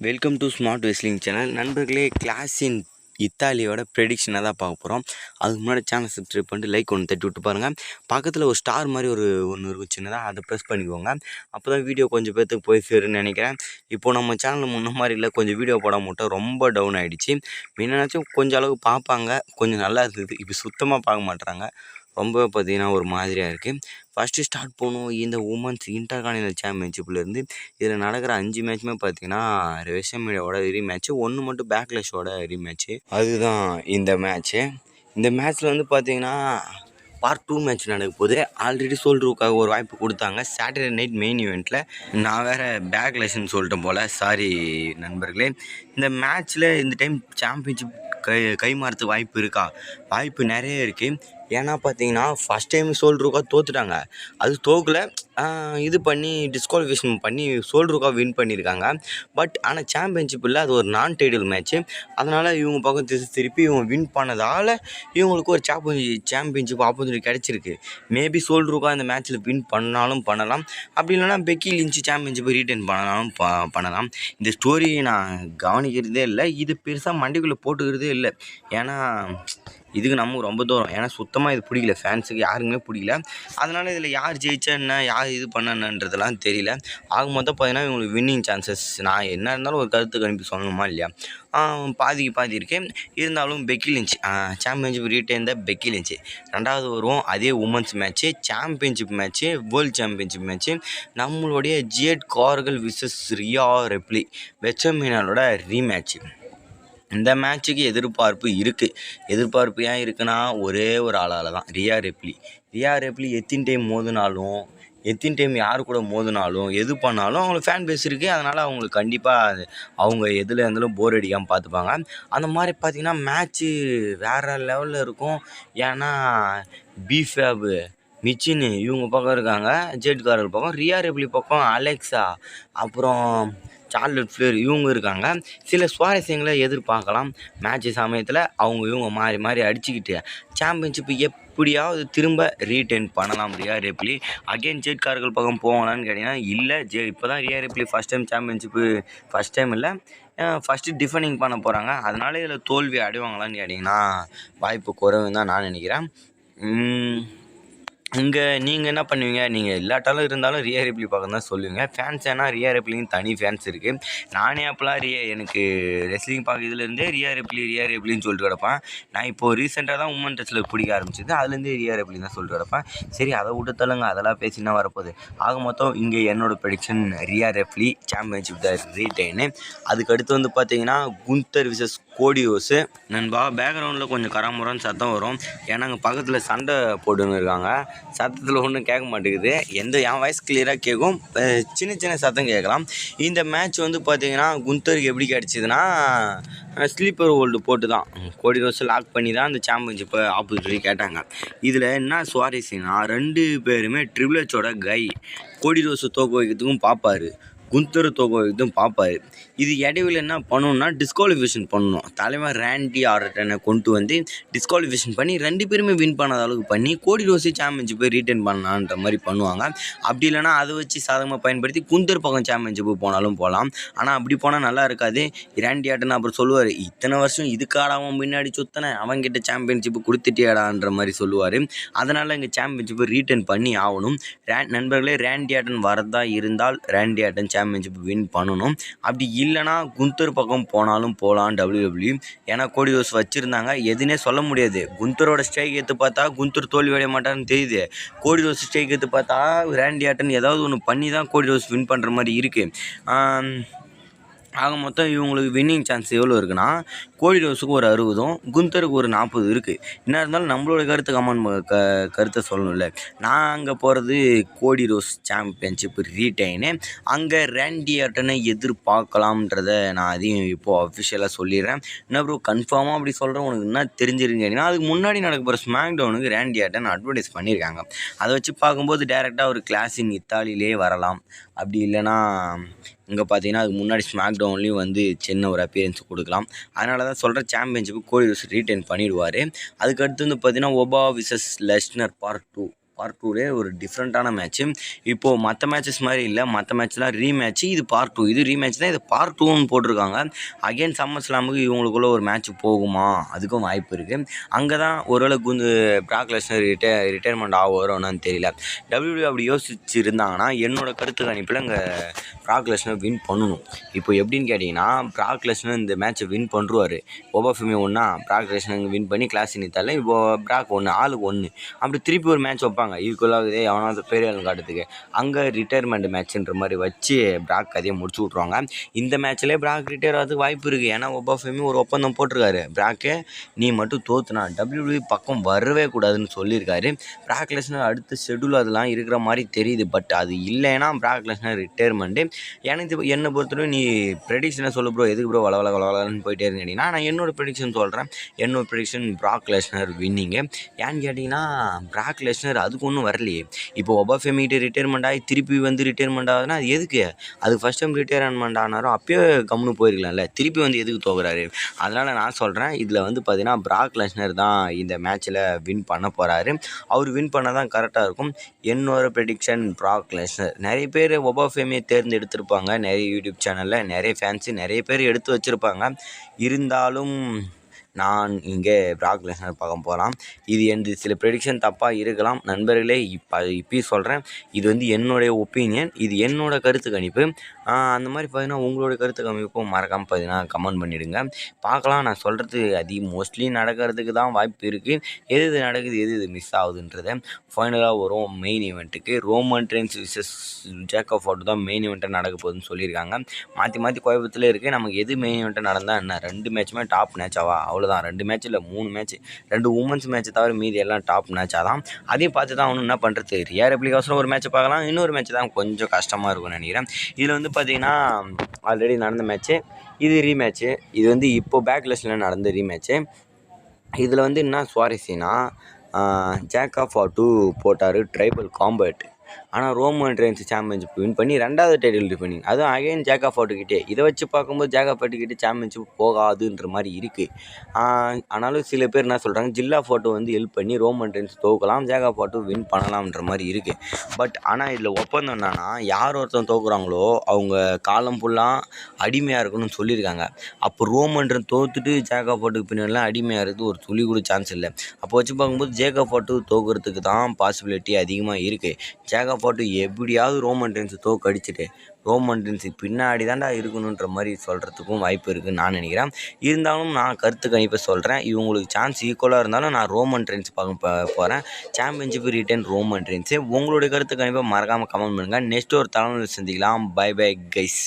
Welcome to smart wrestling channel. நண்பர்களே, class இன் இத்தாலியோட ப்ரெடிக்ஷனை தான் பார்க்க போகிறோம். அதுக்கு முன்னாடி சேனல் சப்ஸ்கிரைப் பண்ணிட்டு லைக் ஒன்று தட்டி விட்டு பாருங்கள். பக்கத்தில் ஒரு ஸ்டார் மாதிரி ஒன்று இருக்கும் சின்னதாக, அதை ப்ரெஸ் பண்ணிக்கோங்க. அப்போ தான் வீடியோ கொஞ்சம் பேர்த்துக்கு போய் சேருன்னு நினைக்கிறேன். இப்போது நம்ம சேனல் முன்ன மாதிரி இல்லை, கொஞ்சம் வீடியோ போட மாட்டோம், ரொம்ப டவுன் ஆகிடுச்சு. முன்னாச்சும் கொஞ்சம் அளவுக்கு பார்ப்பாங்க, கொஞ்சம் நல்லா இருந்தது. இப்போ சுத்தமாக பார்க்க மாட்டுறாங்க. ரொம்ப பார்த்திங்கன்னா ஒரு மாதிரியாக இருக்குது. ஃபஸ்ட்டு ஸ்டார்ட் பண்ணுவோம் இந்த உமன்ஸ் இன்டர்கான்டினல் சாம்பியன்ஷிப்லேருந்து. இதில் நடக்கிற 5 மேட்ச்சுமே பார்த்திங்கன்னா ரெஸ்ல்மேனியாவோட ரீமேட்ச்சு, ஒன்று மட்டும் பேக்லஷோட ரீமேட்ச்சு. அதுதான் இந்த மேட்ச்சு. இந்த மேட்ச்சில் வந்து பார்த்திங்கன்னா பார்ட் 2 மேட்ச் நடக்க போகுது. ஆல்ரெடி சோல்டருக்காக ஒரு வாய்ப்பு கொடுத்தாங்க சாட்டர்டே நைட் மெயின் ஈவெண்ட்டில். நான் வேறு பேக்லெஷ்ன்னு சொல்லிட்டேன் போல், சாரி நண்பர்களே. இந்த மேட்ச்சில் இந்த டைம் சாம்பியன்ஷிப் கை மாறத்துக்கு வாய்ப்பு இருக்கா? வாய்ப்பு நிறைய இருக்குது. ஏன்னா பார்த்தீங்கன்னா ஃபஸ்ட் டைம் சோல்டருக்கா தோற்றுட்டாங்க. அது தோக்கலை, இது பண்ணி டிஸ்குவாலிஃபிகேஷன் பண்ணி சோல்டருக்கா வின் பண்ணியிருக்காங்க. பட் ஆனால் சாம்பியன்ஷிப் இல்லை, அது ஒரு நான் டைட்டில் மேட்ச்சு. அதனால் இவங்க பக்கம் திருப்பி இவங்க வின் பண்ணதால் இவங்களுக்கு ஒரு சாம்பியன்ஷிப் ஆப்பர்ச்சுனிட்டி கிடச்சிருக்கு. மேபி சோல்டருக்கா இந்த மேட்ச்சில் வின் பண்ணாலும் பண்ணலாம், அப்படி இல்லைனா பெக்கி லிஞ்ச் சாம்பியன்ஷிப்பை ரீட்டைன் பண்ணாலும் பண்ணலாம். இந்த ஸ்டோரி நான் கவனிக்கிறதே இல்லை, இது பெருசாக மண்டிக்குள்ளே போட்டுக்கிறதே இல்லை. ஏன்னா இதுக்கு நமக்கு ரொம்ப தூரம், ஏன்னா சுத்தமாக இது பிடிக்கல, ஃபேன்ஸுக்கு யாருக்குமே பிடிக்கல. அதனால் இதில் யார் ஜெயிச்சா என்ன, யார் இது பண்ணன்றதெல்லாம் தெரியல. ஆக மொத்தம் பார்த்தீங்கன்னா இவங்களுக்கு வின்னிங் சான்சஸ், நான் என்ன இருந்தாலும் ஒரு கருத்து கணிப்பு சொல்லணுமா இல்லையா, பாதிக்கு பாதி இருக்கேன். இருந்தாலும் பெக்கி லிஞ்ச் சாம்பியன்ஷிப் ரீட்டைன் தான் பெக்கி லிஞ்ச். ரெண்டாவது வருவோம் அதே women's match, championship match, world championship match. நம்மளுடைய ஜேட் கார்கில் விசஸ் ரியா ரெப்லி ரெஸ்ல்மேனியாவோட ரீமேட்ச்சு. இந்த மேட்ச்சுக்கு எதிர்பார்ப்பு இருக்குது. எதிர்பார்ப்பு ஏன் இருக்குன்னா ஒரே ஒரு ஆளால் தான், ரியா ரெப்லி எத்தனை டைம் மோதினாலும், எத்தனை டைம் யார் கூட மோதினாலும், எது பண்ணாலும் அவங்களுக்கு ஃபேன் பேஸ் இருக்குது. அதனால் அவங்களுக்கு கண்டிப்பாக அவங்க எதில் இருந்தாலும் போர் அடிக்காமல் பார்த்துப்பாங்க. அந்த மாதிரி பார்த்திங்கன்னா மேட்ச்சு வேறு லெவலில் இருக்கும். ஏன்னா பிஃபேபு மிச்சின்னு இவங்க பக்கம் இருக்காங்க, ஜேட் கார்கில் பக்கம், ரியா ரெப்லி பக்கம் அலெக்ஸா, அப்புறம் சார்லட் ஃப்ளேர் இவங்க இருக்காங்க. சில சுவாரஸ்யங்களை எதிர்பார்க்கலாம் மேட்ச் சமயத்தில். இவங்க மாறி மாறி அடிச்சுக்கிட்டு சாம்பியன்ஷிப்பு எப்படியாவது திரும்ப ரீட்டைன் பண்ணலாம் Rhea Ripley. Again Jade Cargill பக்கம் போகலான்னு கேட்டிங்கன்னா இல்லை, இப்போ தான் Rhea Ripley first time championship, first time இல்லை, ஃபஸ்ட்டு டிஃபெண்டிங் பண்ண போகிறாங்க. அதனால இதில் தோல்வி அடைவாங்களான்னு கேட்டிங்கன்னா வாய்ப்பு குறைவுன்னு தான் நான் நினைக்கிறேன். இங்கே நீங்கள் என்ன பண்ணுவீங்க? நீங்கள் இல்லாட்டாலும் இருந்தாலும் ரியா ரெப்லி பக்கம் தான் சொல்லுவீங்க. ஃபேன்ஸ் ஏன்னா ரியா ரெப்லின்னு தனி ஃபேன்ஸ் இருக்குது. நானே அப்போலாம் எனக்கு ரெஸ்லிங் பார்க்கறதுலேருந்தே ரியா ரெப்லின்னு சொல்லிட்டு கிடப்பேன். நான் இப்போது ரீசெண்டாக தான் உமன் ரெஸ்லர் பிடிக்க ஆரம்பிச்சது, அதுலேருந்தே ரியா ரெப்லி தான் சொல்லிட்டு கிடப்பேன். சரி, அதை விட்டு தள்ளுங்க, அதெல்லாம் பேசினா வரப்போகுது. ஆக மொத்தம் இங்கே என்னோடய ப்ரெடிக்ஷன் ரியா ரெப்லி சாம்பியன்ஷிப் த ரீட்டைனு. அதுக்கடுத்து வந்து பார்த்தீங்கன்னா குந்தர் விசஸ் கோடி ரோஸு. நண்பா, பேக்ரவுண்டில் கொஞ்சம் கராமுரான்னு சத்தம் வரும், ஏன்னா அங்கே பக்கத்தில் சண்டை போட்டுன்னு இருக்காங்க. சத்தத்தில் ஒன்றும் கேட்க மாட்டேங்குது. என் வாய்ஸ் கிளியராக கேட்கும், சின்ன சின்ன சத்தம் கேட்கலாம். இந்த மேட்ச் வந்து பார்த்திங்கன்னா குந்தருக்கு எப்படி கிடச்சிதுன்னா ஸ்லீப்பர் ஹோல்டு போட்டு தான் கோடி ரோஸ் லாக் பண்ணி தான் அந்த சாம்பியன்ஷிப்பை ஆப்பர்ச்சுனிட்டி கேட்டாங்க. இதில் என்ன சுவாரஸ்யம்னா 2 பேருமே ட்ரிபிள் ஹெச்சோட கை. கோடி ரோஸை தோக்க வைக்கிறதுக்கும் பார்ப்பார், குந்தர் தோக்க வைக்கிறதும் பார்ப்பார். இது இடையில என்ன பண்ணணும்னா டிஸ்குவாலிஃபிகேஷன் பண்ணணும். தலைவர் ரேண்டி ஆர்டனை கொண்டு வந்து டிஸ்குவாலிஃபிகேஷன் பண்ணி 2 பேருமே வின் பண்ணாத அளவுக்கு பண்ணி கோடி ரோஸை சாம்பியன்ஷிப்பை ரீட்டைன் பண்ணலான்ற மாதிரி பண்ணுவாங்க. அப்படி இல்லைனா அதை வச்சு சாதகமாக பயன்படுத்தி குந்தர் பக்கம் சாம்பியன்ஷிப்பு போனாலும் போகலாம். ஆனால் அப்படி போனால் நல்லா இருக்காது. ரேண்டி ஆர்டன் அப்புறம் சொல்லுவார், இத்தனை வருஷம் இதுக்காடாவும் முன்னாடி சுத்தனை, அவங்ககிட்ட சாம்பியன்ஷிப்பு கொடுத்துட்டியாடான்ற மாதிரி சொல்லுவார். அதனால் இங்கே சாம்பியன்ஷிப்பை ரீட்டைன் பண்ணி ஆகணும். நண்பர்களே, ரேண்டி ஆர்டன் வரதா இருந்தால் ரேண்டி ஆர்டன் சாம்பியன்ஷிப் வின் பண்ணணும். அப்படி இல்லைனா குந்தர் பக்கம் போனாலும் போகலாம் WWE. ஏன்னா கோடி ரோஸ் வச்சுருந்தாங்க, எதுனே சொல்ல முடியாது. குந்தரோட ஸ்ட்ரைக் எடுத்து பார்த்தா குந்தர் தோல்வி அடைய மாட்டான்னு தெரியுது. கோடி ரோஸ் ஸ்ட்ரைக் எடுத்து பார்த்தா ரேண்டி ஆர்டன் ஏதாவது ஒன்று பண்ணி தான் கோடி ரோஸ் வின் பண்ணுற மாதிரி இருக்குது. ஆக மொத்தம் இவங்களுக்கு வின்னிங் சான்ஸ் எவ்வளோ இருக்குன்னா கோடி ரோஸுக்கு ஒரு 60, குந்தருக்கு ஒரு 40 இருக்குது. என்ன இருந்தாலும் நம்மளோட கருத்தை சொல்லணும்ல. நான் அங்கே போகிறது கோடி ரோஸ் சாம்பியன்ஷிப் ரீட்டைனு. அங்கே ரேண்டி ஆர்டனை எதிர்பார்க்கலாம்ன்றதை நான் அதையும் இப்போது அஃபிஷியலாக சொல்லிடுறேன். என்ன ப்ரோ கன்ஃபார்மாக அப்படி சொல்கிறேன், உனக்கு என்ன தெரிஞ்சிருக்கீங்கன்னா அதுக்கு முன்னாடி நடக்க போகிற ஸ்மாக் டவுனுக்கு ரேண்டி ஆர்டன் அட்வர்டைஸ் பண்ணியிருக்காங்க. அதை வச்சு பார்க்கும்போது டேரெக்டாக ஒரு கிளாஸ் இன் இத்தாலியிலே வரலாம். அப்படி இல்லைனா இங்கே பார்த்தீங்கன்னா அதுக்கு முன்னாடி ஸ்மாக் டவுன்லேயும் வந்து சின்ன ஒரு அப்பியரன்ஸ் கொடுக்கலாம். அதனால தான் சொல்கிறேன் சாம்பியன்ஷிப்பு கோடி ரோஸ் ரீட்டைன் பண்ணிவிடுவார். அதுக்கடுத்து வந்து பார்த்தீங்கன்னா ஒபா விசஸ் லெஸ்னர் பார்ட் 2 பார்ட் 2லே ஒரு டிஃப்ரெண்ட்டான மேட்ச்சு. இப்போது மற்ற மேட்சஸ் மாதிரி இல்லை, மற்ற மேட்ச்லாம் ரீமேட்ச்சு, இது பார்ட் 2. இது ரீமேட்ச் தான், இது பார்ட் 2ன்னு போட்டிருக்காங்க. அகைன் சம்மர்ஸ்லாமுக்கு இவங்களுக்குள்ள ஒரு மேட்ச் போகுமா, அதுக்கும் வாய்ப்பு இருக்குது. அங்கே தான் ஓரளவுக்கு வந்து பிராக் லெஸ்னர் ரிட்டையர்மெண்ட் ஆகும்னு தெரியல. WWE அப்படி யோசிச்சுருந்தாங்கன்னா என்னோட கருத்து கணிப்பில் இங்கே பிராக் லெஸ்னர் வின் பண்ணணும். இப்போ எப்படின்னு கேட்டிங்கன்னா, பிராக் லெஸ்னர் இந்த மேட்ச்சை வின் பண்ணுவார். ஒபாஃபெமி ஒன்றா பிராக் லெஸ்னர் வின் பண்ணி கிளாஸ் நித்தால இப்போது பிராக் 1 ஆளுக்கு 1 அப்படி திருப்பி ஒரு மேட்ச் வைப்பாங்க. ஈக்குவலாக எவனாவது பெரிய ஆள் காட்டுறதுக்கு அங்கே ரிட்டையர்மெண்ட் மேட்ச்ன்ற மாதிரி வச்சு பிராக் கதையை முடிச்சு விட்ருவாங்க. இந்த மேட்ச்லேயே பிராக் ரிட்டையர் ஆகிறதுக்கு வாய்ப்பு இருக்குது. ஏன்னா ஒபாஃபெமி ஒரு ஒப்பந்தம் போட்டிருக்காரு, பிராக்கே நீ மட்டும் தோத்துனா WWE பக்கம் வரவே கூடாதுன்னு சொல்லியிருக்காரு. பிராக் லெஸ்னர் அடுத்த ஷெடியூல் அதெல்லாம் இருக்கிற மாதிரி தெரியுது. பட் அது இல்லைன்னா பிராக் லெஸ்னர் ரிட்டையர்மெண்ட்டு. எனக்கு என்னை பொறுத்தவரை நீ ப்ரெடிக்ஷனை சொல்ல ப்ரோ, எதுக்கு ப்ரோ வளவலன்னு போயிட்டே இருக்கீங்கன்னா, நான் என்னோட ப்ரெடிக்ஷன் சொல்கிறேன். என்னோட ப்ரெடிக்ஷன் பிராக் லெஸ்னர் வின்னிங்கு. ஏன்னு கேட்டிங்கன்னா, பிராக் லெஸ்னர் அதுக்கு ஒன்றும் வரலையே. இப்போ ஒபாஃபெமிகிட்ட ரிட்டையர்மெண்ட் ஆகி திருப்பி வந்து ரிட்டையர்மெண்ட் ஆகுதுன்னா அது எதுக்கு? அது ஃபஸ்ட் டைம் ரிட்டையர்மெண்ட் ஆனாரோ அப்போயே கம்முன்னு போயிருக்கலாம்ல, திருப்பி வந்து எதுக்கு தோக்குறாரு? அதனால் நான் சொல்கிறேன், இதில் வந்து பார்த்தீங்கன்னா பிராக் லெஸ்னர் தான் இந்த மேட்ச்சில் வின் பண்ண போகிறாரு. அவர் வின் பண்ண தான் கரெக்டாக இருக்கும். என்னோட ப்ரெடிக்ஷன் பிராக் லெஸ்னர். நிறைய பேர் ஒபாஃபெமியை தேர்ந்தெடுத்திருப்பாங்க, நிறைய யூடியூப் சேனலில் நிறைய ஃபேன்ஸு நிறைய பேர் எடுத்து வச்சுருப்பாங்க. இருந்தாலும் நான் இங்கே பிராக் லெஸ்னர் பார்க்க போகலாம். இது எனது சில ப்ரெடிக்ஷன் தப்பாக இருக்கலாம் நண்பர்களே. இப்போயும் சொல்கிறேன், இது வந்து என்னுடைய ஒப்பீனியன், இது என்னோடய கருத்து கணிப்பு. அந்த மாதிரி பார்த்தீங்கன்னா உங்களோட கருத்து கணிப்பும் மறக்காமல் பார்த்தீங்கன்னா கமெண்ட் பண்ணிவிடுங்க. பார்க்கலாம், நான் சொல்கிறது மோஸ்ட்லி நடக்கிறதுக்கு தான் வாய்ப்பு இருக்குது. எது நடக்குது, எது மிஸ் ஆகுதுன்றதை ஃபைனலாக வரும் மெயின் ஈவெண்ட்டுக்கு. ரோமன் ரெயின்ஸ் விசஸ் ஜேக்கப் ஃபார்ட் தான் மெயின் ஈவெண்ட்டாக நடக்க போகுதுன்னு சொல்லியிருக்காங்க. மாற்றி குழப்பத்தில் இருக்குது. நமக்கு எது மெயின் ஈவெண்ட்டாக நடந்தால் என்ன, 2 மேட்ச்சுமே டாப் மேட்சாவா? அவ்வளோதான், 2 மேட்ச் இல்லை 3 மேட்ச், 2 உமன்ஸ் மேட்ச்சை தவிர மீதி எல்லாம் டாப் மேட்சாக தான். அதையும் பார்த்து தான் அவனு என்ன பண்ணுறது, ரியா ரெப்ளிகாஸில் ஒரு மேட்ச்சை பார்க்கலாம், இன்னொரு மேட்ச் தான் கொஞ்சம் கஷ்டமாக இருக்கும்னு நினைக்கிறேன். இதில் வந்து பார்த்திங்கன்னா ஆல்ரெடி நடந்த மேட்ச்சு, இது ரீமேட்ச்சு. இது வந்து இப்போது பேக்லெஸ்டில் நடந்த ரீமேட்ச்சு. இதில் வந்து என்ன சுவாரஸ்யம்னா, ஜேக்கப் ஃபார்ட் போட்டார் ட்ரைபல் காம்பேட். ஆனால் ரோமன் ரெயின்ஸ் சாம்பியன்ஷிப் வின் பண்ணி 2வது டைட்டில் டிஃபெண்டிங், அதுவும் அகைன் ஜேக்கப் ஃபார்ட்டுக்கிட்டே. இதை வச்சு பார்க்கும்போது ஜேக்கப் ஃபார்ட்டுக்கிட்டே சாம்பியன்ஷிப் போகாதுன்ற மாதிரி இருக்குது. ஆனாலும் சில பேர் என்ன சொல்கிறாங்க, ஜில்லா ஃபார்ட்டு வந்து ஹெல்ப் பண்ணி ரோமன் ரெயின்ஸ் தோக்கலாம், ஜேக்கப் ஃபார்ட்டு வின் பண்ணலாம்ன்ற மாதிரி இருக்குது. பட் ஆனால் இதில் ஒப்பந்தம் என்னன்னா, யார் ஒருத்தன் தோக்குறாங்களோ அவங்க காலம் ஃபுல்லாக அடிமையாக இருக்கணும்னு சொல்லியிருக்காங்க. அப்போ ரோமன் ரெயின்ஸ் தோத்துட்டு ஜேக்கப் ஃபார்ட்டுக்கு பின்னாடிலாம் அடிமையாக இருக்குது ஒரு துளி கூட சான்ஸ் இல்லை. அப்போ வச்சு பார்க்கும்போது ஜேக்கப் ஃபார்ட்டு தோக்குறதுக்கு தான் பாசிபிலிட்டி அதிகமாக இருக்குது. ஜேக்கப் ஃபார்ட் எப்படியாவது ரோமன் ரெயின்ஸை தோக்கடிச்சிட்டு ரோமன் ரெயின்ஸ் பின்னாடி தான்டா இருக்கணுன்ற மாதிரி சொல்கிறதுக்கும் வாய்ப்பு இருக்குதுன்னு நான் நினைக்கிறேன். இருந்தாலும் நான் கருத்து கணிப்பை சொல்கிறேன், இவங்களுக்கு சான்ஸ் ஈக்குவலாக இருந்தாலும் நான் ரோமன் ரெயின்ஸ் பார்க்க போகிறேன். Championship return Roman Reigns. உங்களுடைய கருத்து கணிப்பை மறக்காமல் கமெண்ட் பண்ணுங்கள். நெக்ஸ்ட் ஒரு தலைமுறை சந்திக்கலாம். Bye guys.